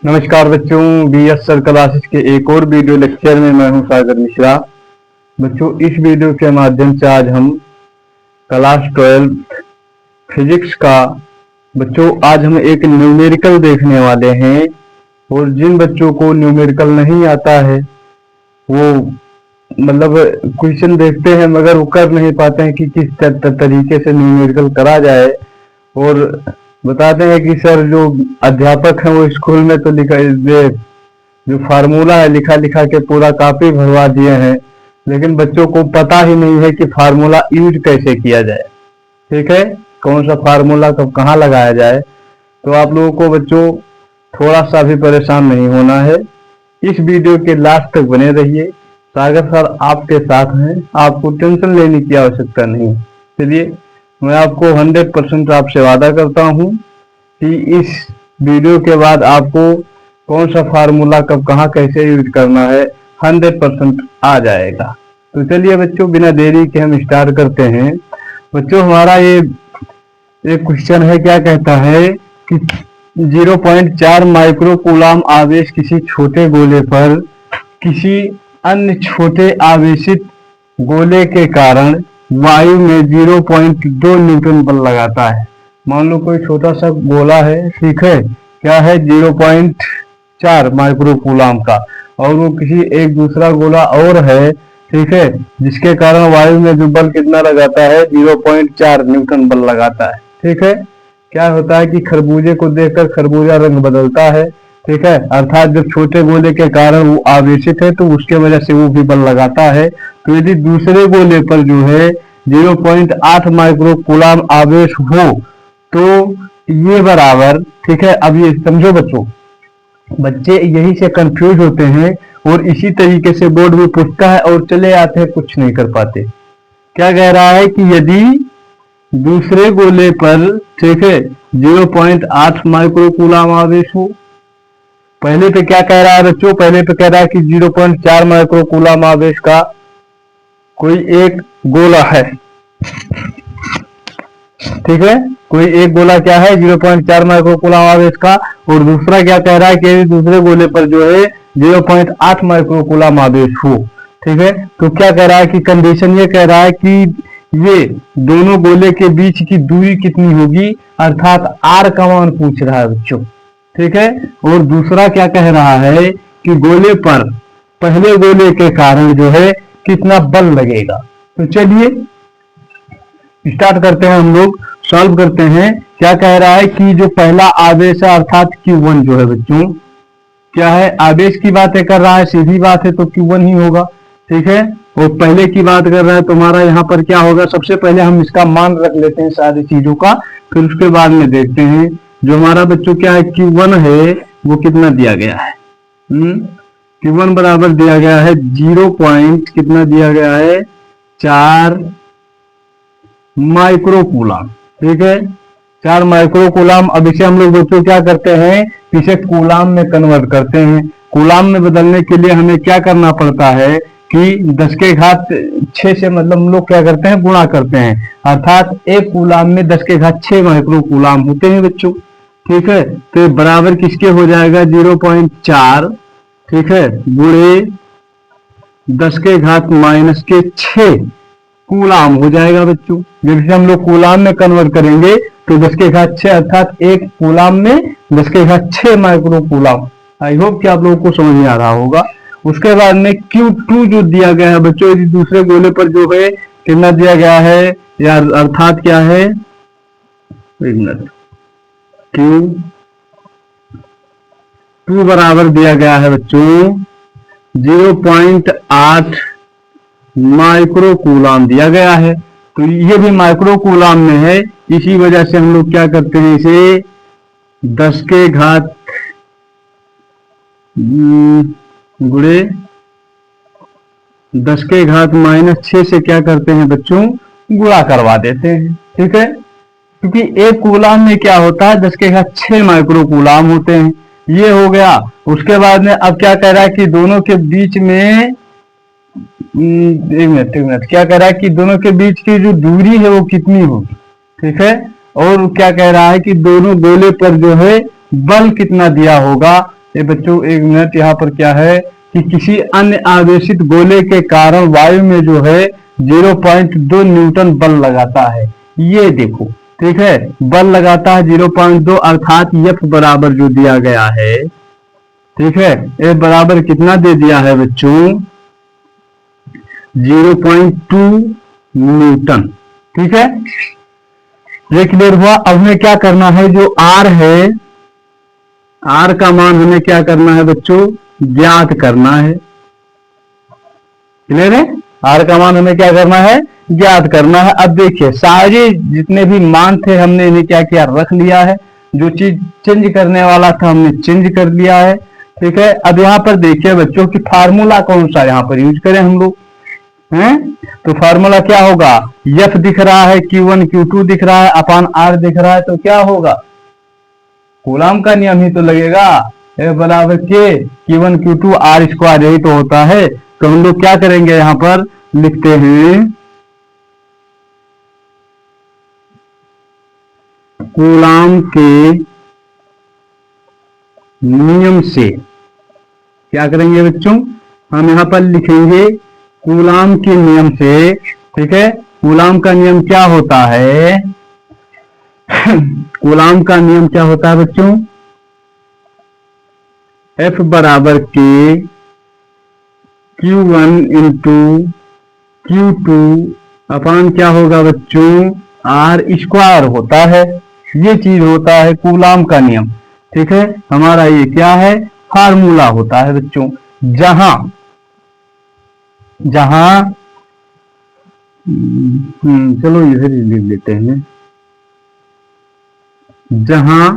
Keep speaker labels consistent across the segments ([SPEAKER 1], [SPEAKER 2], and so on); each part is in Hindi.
[SPEAKER 1] नमस्कार बच्चों, BS क्लासेस के एक और वीडियो लेक्चर में मैं हूं सागर मिश्रा। बच्चों, इस वीडियो के माध्यम से आज हम क्लास 12 फिजिक्स का आज हम एक न्यूमेरिकल देखने वाले हैं। और जिन बच्चों को न्यूमेरिकल नहीं आता है वो क्वेश्चन देखते हैं मगर वो कर नहीं पाते हैं कि किस तरीके से न्यूमेरिकल करा जाए। और बताते हैं कि सर जो अध्यापक हैं वो स्कूल में तो जो फार्मूला है लिखा लिखा के पूरा कॉपी भरवा दिए हैं, लेकिन बच्चों को पता ही नहीं है कि फार्मूला यूज कैसे किया जाए। ठीक है, कौन सा फार्मूला कब कहाँ लगाया जाए। तो आप लोगों को बच्चों थोड़ा सा भी परेशान नहीं होना है, इस वीडियो के लास्ट तक बने रहिए। सागर सर आपके साथ हैं, आपको टेंशन लेने की आवश्यकता नहीं। चलिए, मैं आपको 100% आपसे वादा करता हूं कि इस वीडियो के बाद आपको कौन सा फार्मूला कब कहाँ कैसे यूज करना है 100% आ जाएगा। तो चलिए बच्चों, बिना देरी के हम स्टार्ट करते हैं। बच्चों, हमारा ये एक क्वेश्चन है, क्या कहता है कि 0.4 माइक्रो कूलाम आवेश किसी छोटे गोले पर किसी अन्य छोटे आवेशित गोले के कारण वायु में 0.2 न्यूटन बल लगाता है। मान लो कोई छोटा सा गोला है, ठीक है, क्या है 0.4 माइक्रो कूलाम का, और वो किसी एक दूसरा गोला और है, ठीक है, जिसके कारण वायु में जो बल कितना लगाता है 0.4 न्यूटन बल लगाता है। ठीक है, क्या होता है कि खरबूजे को देखकर खरबूजा रंग बदलता है। ठीक है, अर्थात जब छोटे गोले के कारण वो आवेशित है तो उसके वजह से वो भी बल लगाता है। तो यदि दूसरे गोले पर जो है 0.8 माइक्रो कूलाम आवेश हो तो ये बराबर, ठीक है, अब ये समझो बच्चों, बच्चे यही से कंफ्यूज होते हैं और इसी तरीके से बोर्ड में पूछता है और चले आते हैं, कुछ नहीं कर पाते। क्या कह रहा है कि यदि दूसरे गोले पर, ठीक है, 0.8 माइक्रो कूलाम आवेश हो, पहले पे क्या कह रहा है बच्चों, पहले पे कह रहा है कि 0.4 माइक्रो कूलाम आवेश का कोई एक गोला है। ठीक है, कोई एक गोला क्या है 0.4 माइक्रो कूलाम आवेश का, और दूसरा क्या कह रहा है कि दूसरे गोले पर जो है 0.8 माइक्रो कूलाम आवेश हो। ठीक है, तो क्या कह रहा है कि कंडीशन ये कह रहा है कि ये दोनों गोले के बीच की दूरी कितनी होगी, अर्थात आर का मान पूछ रहा है बच्चों। ठीक है, और दूसरा क्या कह रहा है कि गोले पर पहले गोले के कारण जो है कितना बल लगेगा। तो चलिए स्टार्ट करते हैं, हम लोग सॉल्व करते हैं। क्या कह रहा है कि जो पहला आवेश है अर्थात Q1 जो है बच्चों, क्या है, आवेश की बातें कर रहा है, सीधी बात है, तो Q1 ही होगा। ठीक है, और पहले की बात कर रहा है तो हमारा यहाँ पर क्या होगा, सबसे पहले हम इसका मान रख लेते हैं सारी चीजों का, फिर उसके बाद में देखते हैं। जो हमारा बच्चों क्या है Q1 है वो कितना दिया गया है, Q1 बराबर दिया गया है 0 पॉइंट कितना दिया गया है 4 माइक्रो कूलाम। ठीक है, 4 माइक्रो कूलाम। अब इसे हम लोग बच्चों क्या करते हैं, इसे कूलाम में कन्वर्ट करते हैं। कूलाम में बदलने के लिए हमें क्या करना पड़ता है कि 10 के घात 6 से हम लोग क्या करते हैं, गुणा करते हैं, अर्थात एक कूलाम में 10 के घात 6 माइक्रो कूलाम होते हैं बच्चों। ठीक है, तो बराबर किसके हो जाएगा 0.4, ठीक है, गुणे 10 के घात -6 कूलाम हो जाएगा बच्चों। जब हम लोग कूलाम में कन्वर्ट करेंगे तो 10 के घात 6 अर्थात एक कूलाम में 10 के घात 6 माइक्रो कूलाम। आई होप कि आप लोगों को समझ में आ रहा होगा। उसके बाद में Q2 जो दिया गया है बच्चों, यदि दूसरे गोले पर जो है कितना दिया गया है, या अर्थात क्या है, एक मिनट, Q2 बराबर दिया गया है बच्चों 0.8 माइक्रो कूलाम दिया गया है। तो ये भी माइक्रो कूलाम में है, इसी वजह से हम लोग क्या करते हैं, इसे 10 के घात गुणे 10 के घात -6 से क्या करते हैं बच्चों, गुणा करवा देते हैं। ठीक है, क्योंकि एक कूलाम में क्या होता है 10 के घात 6 माइक्रो कूलाम होते हैं। ये हो गया। उसके बाद में अब क्या कह रहा है कि दोनों के बीच में, एक मिनट, क्या कह रहा है कि दोनों के बीच की जो दूरी है वो कितनी होगी। ठीक है, और क्या कह रहा है कि दोनों गोले पर जो है बल कितना दिया होगा, ये बच्चों एक मिनट, यहाँ पर क्या है कि किसी अन्य आवेशित गोले के कारण वायु में जो है 0.2 न्यूटन बल लगाता है। ये देखो, ठीक है, बल लगाता है 0.2, अर्थात F बराबर जो दिया गया है, ठीक है, F बराबर कितना दे दिया है बच्चों, 0.2 न्यूटन। ठीक है, ये क्लियर हुआ। अब हमें क्या करना है, जो R है, R का मान हमें क्या करना है बच्चों, ज्ञात करना है। क्लियर है, R का मान हमें क्या करना है, ज्ञात करना है। अब देखिए सारे जितने भी मान थे हमने इन्हें क्या किया, रख लिया है। जो चीज चेंज करने वाला था हमने चेंज कर लिया है। ठीक है, अब यहाँ पर देखिए बच्चों की फार्मूला कौन सा यहाँ पर यूज करें हम लोग हैं, तो फार्मूला क्या होगा, F दिख रहा है, Q1 Q2 दिख रहा है, अपान R दिख रहा है, तो क्या होगा, कूलाम का नियम ही तो लगेगा, F बराबर के Q1 Q2 R स्क्वायर, यही तो होता है। तो हम लोग क्या करेंगे, यहाँ पर लिखते हैं कूलाम के नियम से, क्या करेंगे बच्चों, हम यहाँ पर लिखेंगे कूलाम के नियम से। ठीक है, कूलाम का नियम क्या होता है, कूलाम का नियम क्या होता है बच्चों, F बराबर के Q1 इंटू Q2 अपान क्या होगा बच्चों, R स्क्वायर होता है। ये चीज होता है कूलाम का नियम। ठीक है, हमारा ये क्या है, फार्मूला होता है बच्चों। जहां जहां चलो इधर ही लिख लेते हैं, जहां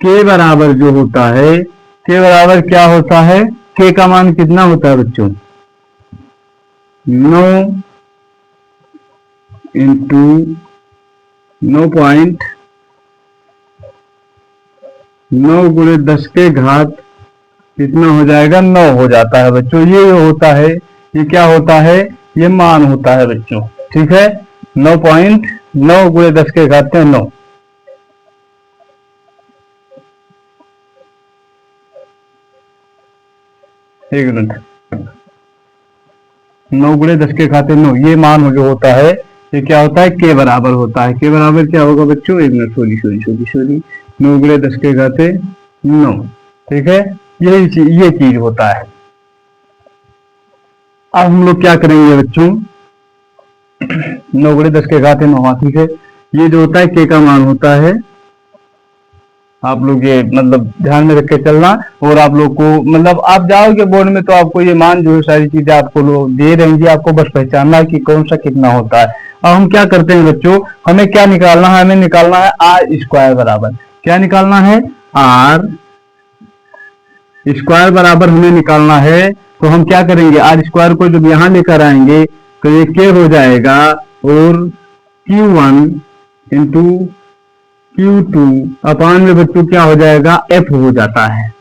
[SPEAKER 1] के बराबर जो होता है, के बराबर क्या होता है, के का मान कितना होता है बच्चों, 9 इंटू 9 गुणे 10 के घात कितना हो जाएगा, 9 हो जाता है बच्चों। ये होता है, ये क्या होता है, ये मान होता है बच्चों। ठीक है, 9.9 गुणे 10 के घात 9। एक मिनट, 9 गुणे 10 के घात 9, ये मान जो होता है, ये क्या होता है, के बराबर होता है। के बराबर क्या होगा बच्चों, एक मिनट, सॉरी 9 गुणे 10 के घात 9। ठीक है, ये चीज होता है। अब हम लोग क्या करेंगे बच्चों, 9 गुणे 10 के घात 9, ठीक है, ये जो होता है के का मान होता है, आप लोग ये मतलब ध्यान में रख के चलना। और आप लोग को मतलब आप जाओगे बोर्ड में तो आपको ये मान जो है सारी चीजें आपको लोग दे रहेंगी, आपको बस पहचानना है कि कौन सा कितना होता है। अब हम क्या करते हैं बच्चों, हमें क्या निकालना है, हमें निकालना है आर स्क्वायर बराबर, क्या निकालना है, आर स्क्वायर बराबर हमें निकालना है। तो हम क्या करेंगे, आर स्क्वायर को जब यहां लेकर आएंगे तो ये के हो जाएगा, और Q1 इंटू Q2 अपान में बच्चों क्या हो जाएगा, F हो जाता है।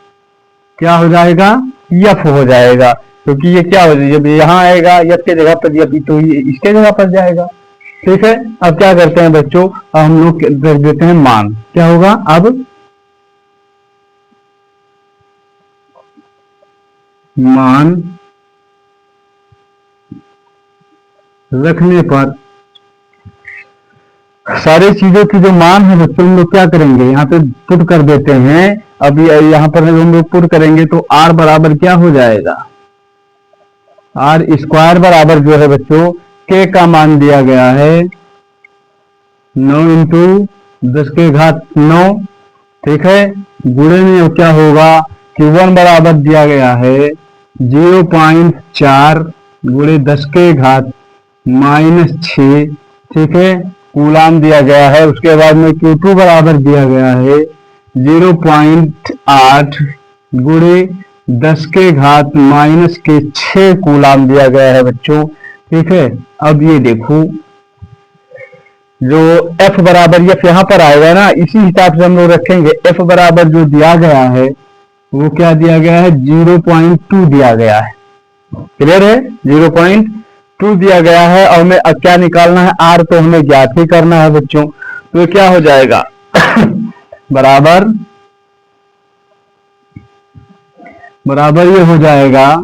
[SPEAKER 1] क्या हो जाएगा, F हो जाएगा, क्योंकि ये क्या हो जाएगा, जब यहाँ आएगा F के जगह पर, F तो ये इसके जगह पर जाएगा। ठीक है, अब क्या करते हैं बच्चों, हम लोग रख देते हैं मान, क्या होगा, अब मान रखने पर सारी चीजों की जो मान है बच्चों, हम लोग क्या करेंगे, यहाँ पे पुट कर देते हैं। अब यहाँ पर हम लोग पुट करेंगे तो R बराबर क्या हो जाएगा, आर स्क्वायर बराबर जो है बच्चों, के का मान दिया गया है 9 इंटू 10 के घात 9। ठीक है, गुणे में क्या होगा, Q1 बराबर दिया गया है 0.4 गुणे 10 के घात -6। ठीक है, कूलाम दिया गया है। उसके बाद में Q2 बराबर दिया गया है 0.8 गुणे 10 के घात -6 कूलाम दिया गया है बच्चों। ठीक है, अब ये देखो जो F बराबर, F यहाँ पर आएगा ना, इसी हिसाब से हम लोग रखेंगे। F बराबर जो दिया गया है वो क्या दिया गया है, 0.2 दिया गया है। क्लियर है, 0.2 दिया गया है। और हमें क्या निकालना है, R तो हमें ज्ञात ही करना है बच्चों। तो क्या हो जाएगा बराबर बराबर ये हो जाएगा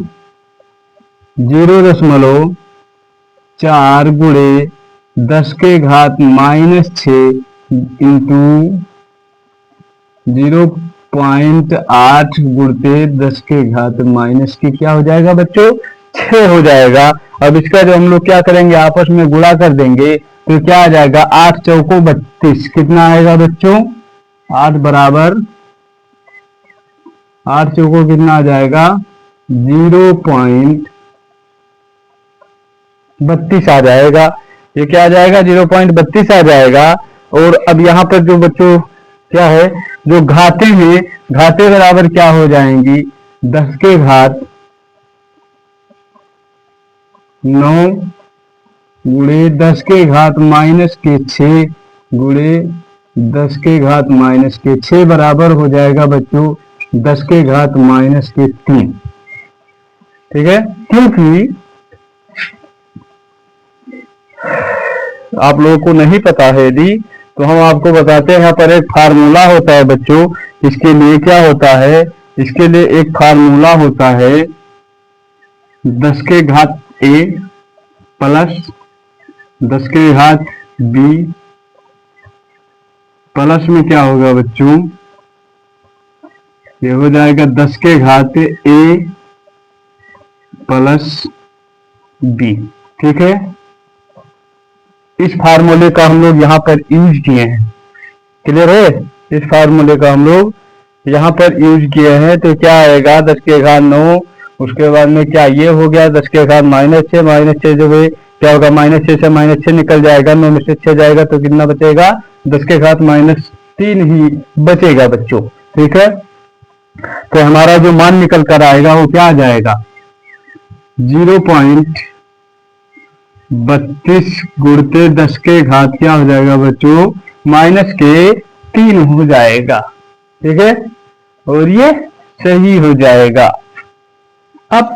[SPEAKER 1] 0.4 गुणे 10 के घात -6 इंटू 0.8 गुणते 10 के घात माइनस की क्या हो जाएगा बच्चों 6 हो जाएगा। अब इसका जो हम लोग क्या करेंगे आपस में गुणा कर देंगे तो क्या आ जाएगा 8 चौको 32 कितना आएगा बच्चों 8 बराबर 8 चौको कितना आ जाएगा 0.32 आ जाएगा। ये क्या आ जाएगा 0.32 आ जाएगा। और अब यहाँ पर जो बच्चों क्या है जो घाते हैं घाते बराबर क्या हो जाएंगी 10 के घात 9 गुणे 10 के घात -6 गुणे 10 के घात -6 बराबर हो जाएगा बच्चों 10 के घात -3। ठीक है क्योंकि आप लोगों को नहीं पता है यदि तो हम आपको बताते हैं। यहाँ पर एक फार्मूला होता है बच्चों इसके लिए क्या होता है इसके लिए एक फार्मूला होता है 10 के घात a प्लस 10 के घात b प्लस में क्या होगा बच्चों ये हो जाएगा 10 के घात a प्लस b। ठीक है इस फार्मूले का हम लोग यहाँ पर यूज किए हैं। क्लियर है इस फार्मूले का हम लोग यहाँ पर यूज किए हैं तो क्या आएगा 10 के घात 9 उसके बाद में क्या ये हो गया 10 के घात -6 जो है क्या होगा -6 से -6 निकल जाएगा 9 में से 6 जाएगा तो कितना बचेगा 10 के घात -3 ही बचेगा बच्चों। ठीक है तो हमारा जो मान निकल कर आएगा वो क्या आ जाएगा 0.32 गुणते 10 के घात क्या हो जाएगा बच्चों -3 हो जाएगा। ठीक है और ये सही हो जाएगा। अब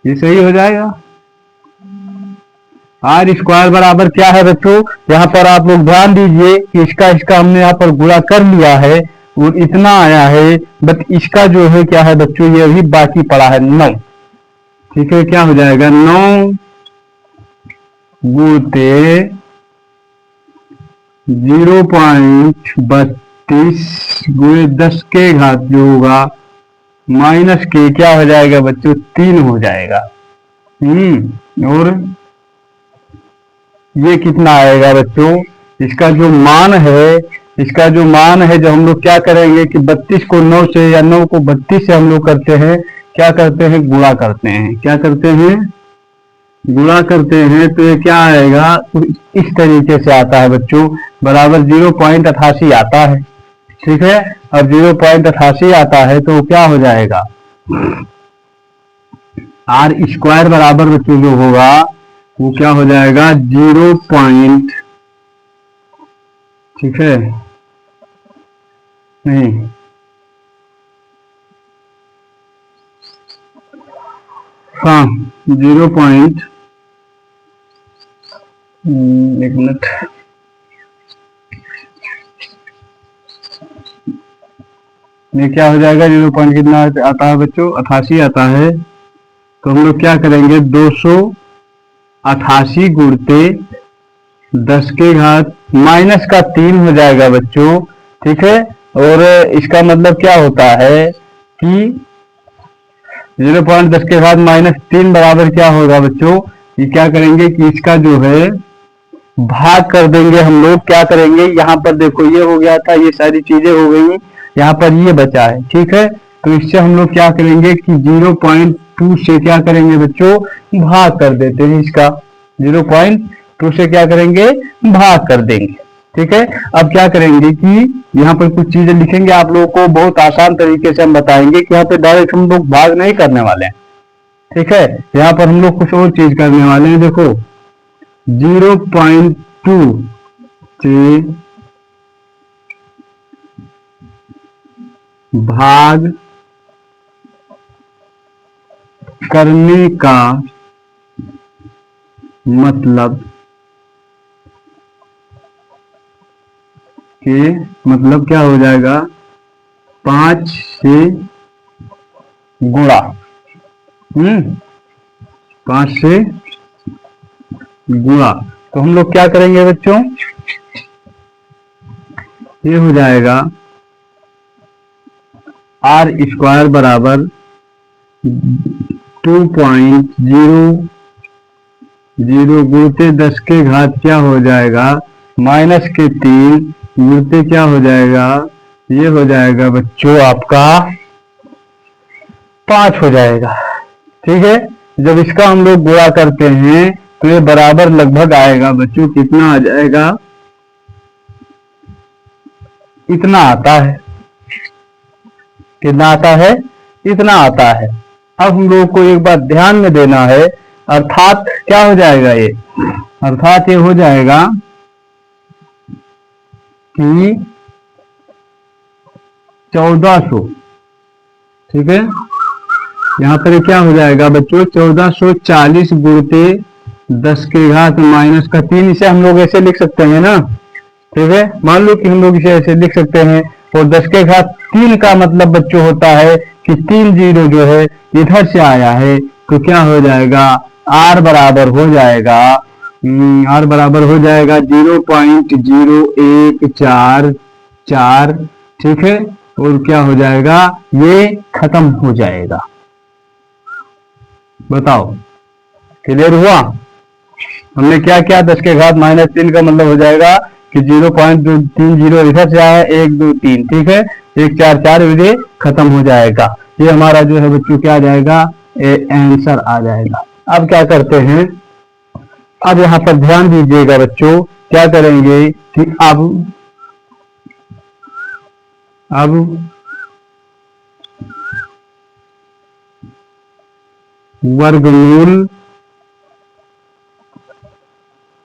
[SPEAKER 1] ये सही हो जाएगा आर स्क्वायर बराबर क्या है बच्चों यहाँ पर आप लोग ध्यान दीजिए कि इसका हमने यहाँ पर गुणा कर लिया है और इतना आया है बट इसका जो है क्या है बच्चों ये अभी बाकी पड़ा है 9। ठीक है क्या हो जाएगा 9 गुणते 0.32 गुणे 10 के घात जो होगा माइनस के क्या हो जाएगा बच्चों 3 हो जाएगा। और ये कितना आएगा बच्चों इसका जो मान है जब हम लोग क्या करेंगे कि 32 को 9 से या 9 को 32 से हम लोग करते हैं क्या करते हैं गुणा करते हैं क्या करते हैं गुणा करते हैं तो ये क्या आएगा तो इस तरीके से आता है बच्चों बराबर 0.88 आता है। ठीक है अब 0.88 आता है तो क्या हो जाएगा आर स्क्वायर बराबर बच्चों जो होगा वो क्या हो जाएगा 0. ठीक है नहीं हाँ 0. एक मिनट ये क्या हो जाएगा 0. कितना आता है बच्चों 88 आता है तो हम लोग क्या करेंगे 288 गुणते 10 के घात -3 हो जाएगा बच्चों। ठीक है और इसका मतलब क्या होता है कि 0.10 के घात -3 बराबर क्या होगा बच्चों ये क्या करेंगे कि इसका जो है भाग कर देंगे हम लोग क्या करेंगे यहाँ पर देखो ये हो गया था ये सारी चीजें हो गई यहाँ पर ये बचा है। ठीक है तो इससे हम लोग क्या करेंगे कि 0.2 से क्या करेंगे बच्चों भाग कर देते हैं इसका 0.2 से क्या करेंगे भाग कर देंगे। ठीक है अब क्या करेंगे कि यहाँ पर कुछ चीजें लिखेंगे आप लोगों को बहुत आसान तरीके से हम बताएंगे कि यहाँ पे डायरेक्ट हम लोग भाग नहीं करने वाले हैं। ठीक है यहाँ पर हम लोग कुछ और चीज करने वाले हैं देखो 0.2 से भाग करने का मतलब क्या हो जाएगा 5 से गुणा। 5 से गुणा। तो हम लोग क्या करेंगे बच्चों, ये हो जाएगा आर स्क्वायर बराबर 2.00 गुणते 10 के घात क्या हो जाएगा, -3 गुणते क्या हो जाएगा, ये हो जाएगा बच्चों आपका 5 हो जाएगा। ठीक है, जब इसका हम लोग गुणा करते हैं तो ये बराबर लगभग आएगा बच्चों, कितना आ जाएगा, इतना आता है। कितना आता है, इतना आता है। अब हम लोग को एक बात ध्यान में देना है, अर्थात क्या हो जाएगा ये, अर्थात ये हो जाएगा कि 1400। ठीक है, यहाँ पर क्या हो जाएगा बच्चों, 1440 गुणते 10 के घात -3। इसे हम लोग ऐसे लिख सकते हैं ना। ठीक है, मान लो कि हम लोग इसे ऐसे लिख सकते हैं, और 10 के घात 3 का मतलब बच्चों होता है कि 3 जीरो जो है इधर से आया है, तो क्या हो जाएगा, आर बराबर हो जाएगा, आर बराबर हो जाएगा 0.0144। ठीक है, और क्या हो जाएगा, ये खत्म हो जाएगा। बताओ, क्लियर हुआ। हमने क्या किया, 10 के घात -3 का मतलब हो जाएगा कि 0.30 इधर से आया, 1 2 3। ठीक है, 1 4 4 बजे खत्म हो जाएगा। ये हमारा जो है बच्चों क्या आ जाएगा, आंसर आ जाएगा। अब क्या करते हैं, अब यहाँ पर ध्यान दीजिएगा बच्चों, क्या करेंगे कि अब वर्गमूल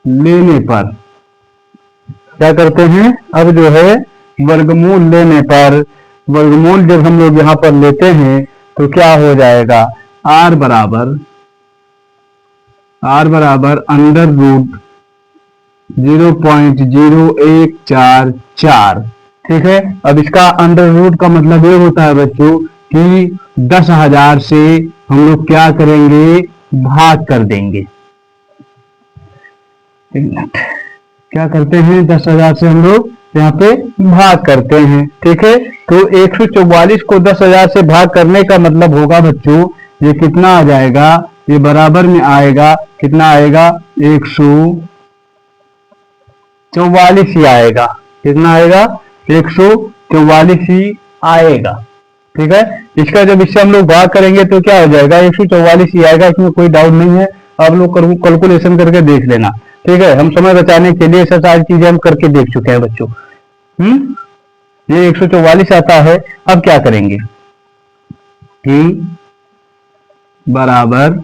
[SPEAKER 1] लेने पर क्या करते हैं, अब जो है वर्गमूल लेने पर, वर्गमूल जब हम लोग यहाँ पर लेते हैं तो क्या हो जाएगा, आर बराबर अंडर रूट 0.0144। ठीक है, अब इसका अंडर रूट का मतलब ये होता है बच्चों कि 10,000 से हम लोग क्या करेंगे, भाग कर देंगे। क्या करते हैं, 10,000 से हम लोग यहाँ पे भाग करते हैं। ठीक है, तो 144 को 10,000 से भाग करने का मतलब होगा बच्चों, ये कितना आ जाएगा, ये बराबर में आएगा, कितना आएगा, 144 ही आएगा। कितना आएगा, 144 ही आएगा। ठीक है, इसका जब इससे हम लोग भाग करेंगे तो क्या हो जाएगा, 144 ही आएगा, इसमें कोई डाउट नहीं है। आप लोग कैलकुलेशन करके देख लेना। ठीक है, हम समय बचाने के लिए सब सारी चीजें हम करके देख चुके हैं बच्चों। ये 144 आता है। अब क्या करेंगे, कि बराबर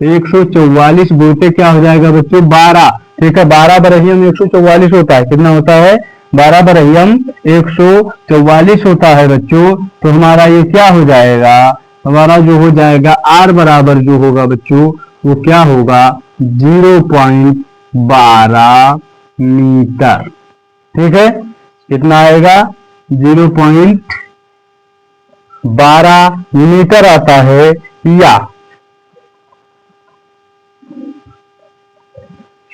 [SPEAKER 1] 144 गुणते क्या हो जाएगा बच्चों, 12। ठीक है, 12 बरहियम 144 होता है। कितना होता है, 12 बरहियम 144 होता है बच्चों। तो हमारा ये क्या हो जाएगा, हमारा जो हो जाएगा आर बराबर जो होगा बच्चों, वो क्या होगा, 0.12 मीटर। ठीक है, कितना आएगा, 0.12 मीटर आता है। या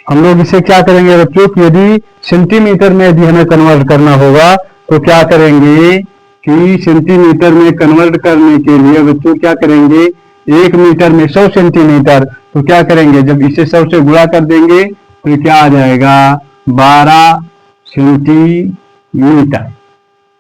[SPEAKER 1] हम लोग इसे क्या करेंगे बच्चों, कि यदि सेंटीमीटर में यदि हमें कन्वर्ट करना होगा तो क्या करेंगे, कि सेंटीमीटर में कन्वर्ट करने के लिए बच्चों क्या करेंगे, 1 मीटर में 100 सेंटीमीटर। तो क्या करेंगे, जब इसे 100 से गुणा कर देंगे तो क्या आ जाएगा, 12 सेंटीमीटर।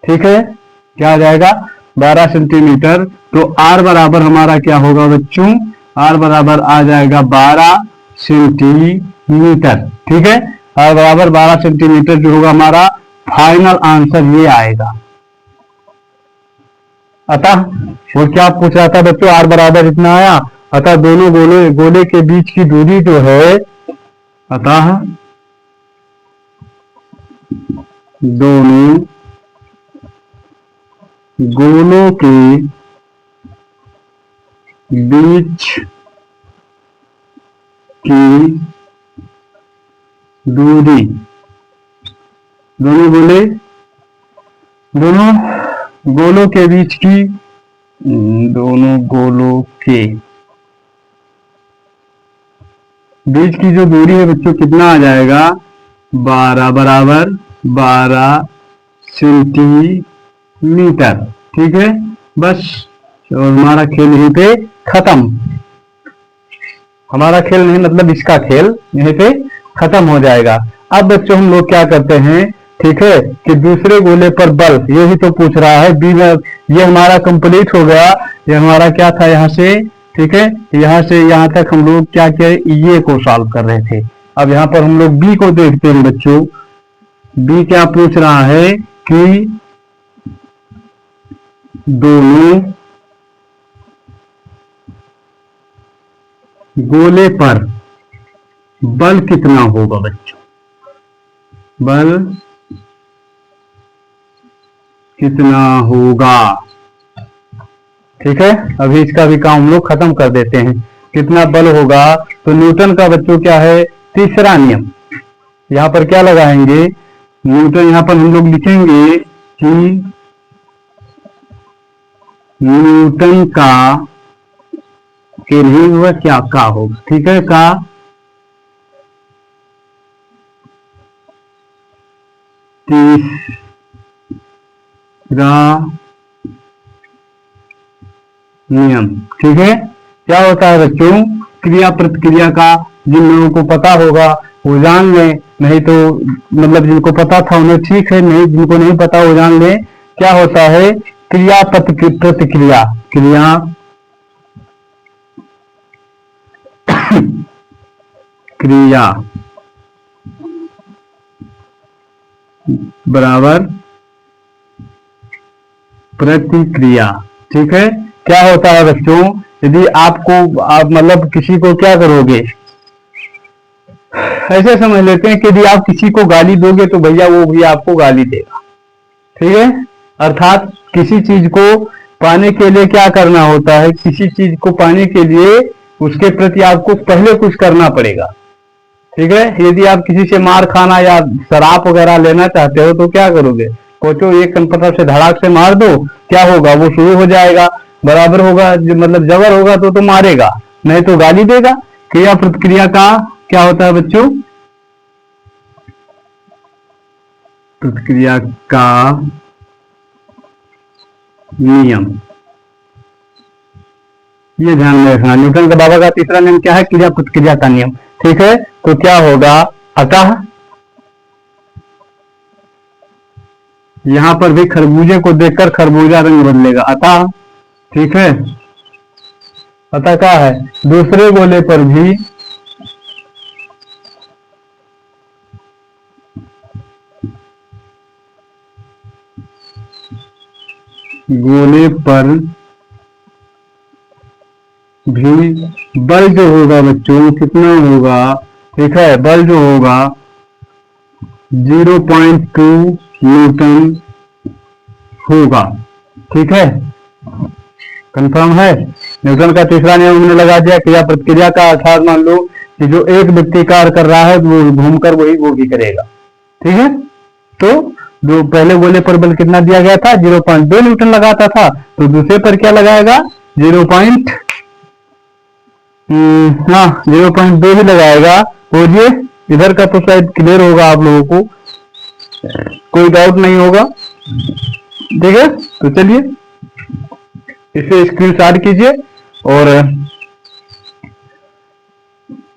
[SPEAKER 1] ठीक है, क्या आ जाएगा, 12 सेंटीमीटर। तो आर बराबर हमारा क्या होगा बच्चों, आर बराबर आ जाएगा 12 सेंटीमीटर। ठीक है, आर बराबर 12 सेंटीमीटर जो होगा हमारा फाइनल आंसर ये आएगा। अतः वो क्या पूछ रहा था बच्चों, आर बराबर इतना आया, अतः दोनों गोले के बीच की दूरी जो है, अतः दोनों गोलों के बीच की दूरी, दोनों गोलों के बीच की, दोनों गोलों के बीच की जो दूरी है बच्चों कितना आ जाएगा, 12 बराबर 12 सेंटीमीटर। ठीक है, बस और हमारा खेल यहीं पे खत्म। हमारा खेल नहीं मतलब इसका खेल यहीं पे खत्म हो जाएगा। अब बच्चों हम लोग क्या करते हैं, ठीक है, कि दूसरे गोले पर बल, यही तो पूछ रहा है। बी में ये हमारा कंप्लीट हो गया। ये हमारा क्या था यहाँ से, ठीक है, यहाँ से यहाँ तक हम लोग क्या किए, ये को सॉल्व कर रहे थे। अब यहाँ पर हम लोग बी को देखते हैं बच्चों। बी क्या पूछ रहा है कि दोनों गोले पर बल कितना होगा बच्चों, बल कितना होगा। ठीक है, अभी इसका भी काम हम लोग खत्म कर देते हैं। कितना बल होगा, तो न्यूटन का बच्चों क्या है, तीसरा नियम। यहां पर क्या लगाएंगे, न्यूटन, यहां पर हम लोग लिखेंगे कि न्यूटन का, के नहीं हुआ क्या, का होगा। ठीक है, का तीसरा नियम। ठीक है, क्या होता है बच्चों, क्रिया प्रतिक्रिया का, जिन लोगों को पता होगा वो जान लें, नहीं तो मतलब जिनको पता था उन्हें ठीक है, नहीं जिनको नहीं पता वो जान लें। क्या होता है, क्रिया प्रतिक्रिया, क्रिया क्रिया बराबर प्रतिक्रिया। ठीक है, क्या होता है बच्चों, यदि आपको, आप मतलब किसी को क्या करोगे, ऐसे समझ लेते हैं कि यदि आप किसी को गाली दोगे तो भैया वो भी आपको गाली देगा। ठीक है, अर्थात किसी चीज को पाने के लिए क्या करना होता है, किसी चीज को पाने के लिए उसके प्रति आपको पहले कुछ करना पड़ेगा। ठीक है, यदि आप किसी से मार खाना या शराब वगैरह लेना चाहते हो तो क्या करोगे, सोचो एक कंप्यूटर से धड़ाक से मार दो, क्या होगा, वो शुरू हो जाएगा, बराबर होगा, मतलब जबर होगा तो मारेगा, नहीं तो गाली देगा। क्रिया प्रतिक्रिया का क्या होता है बच्चों, प्रतिक्रिया का नियम, ये ध्यान में रखना। न्यूटन का बाबा का तीसरा नियम क्या है, क्रिया प्रतिक्रिया का नियम। ठीक है, तो क्या होगा, अतः यहां पर भी खरबूजे को देखकर खरबूजा रंग बदलेगा, अतः। ठीक है, अतः क्या है, दूसरे गोले पर भी गोले पर भी बल जो होगा बच्चों कितना होगा, ठीक है, बल जो होगा 0.2 न्यूटन होगा। ठीक है, कंफर्म है। न्यूटन का तीसरा नियम हमने लगा दिया, क्रिया प्रतिक्रिया का, अर्थात मान लो कि जो एक व्यक्ति कार्य कर रहा है वो घूमकर वही वो भी करेगा। ठीक है, तो जो पहले गोले पर बल कितना दिया गया था, 0.2 न्यूटन लगाता था, तो दूसरे पर क्या लगाएगा, 0.2 ही लगाएगा। और ये इधर का तो शायद क्लियर होगा आप लोगों को, कोई डाउट नहीं होगा। ठीक है, तो चलिए इसे स्क्रीनशॉट कीजिए और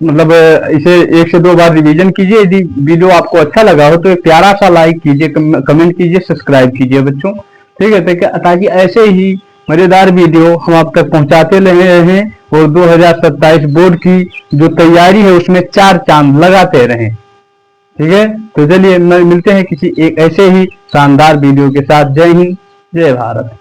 [SPEAKER 1] मतलब इसे 1 से 2 बार रिवीजन कीजिए। यदि वीडियो आपको अच्छा लगा हो तो एक प्यारा सा लाइक कीजिए, कमेंट कीजिए, सब्सक्राइब कीजिए बच्चों। ठीक है, ताकि ऐसे ही मजेदार वीडियो हम आप तक पहुंचाते रहे हैं और 2027 बोर्ड की जो तैयारी है उसमें 4 चांद लगाते रहें। ठीक है, तो चलिए मिलते हैं किसी एक ऐसे ही शानदार वीडियो के साथ। जय हिंद, जय भारत।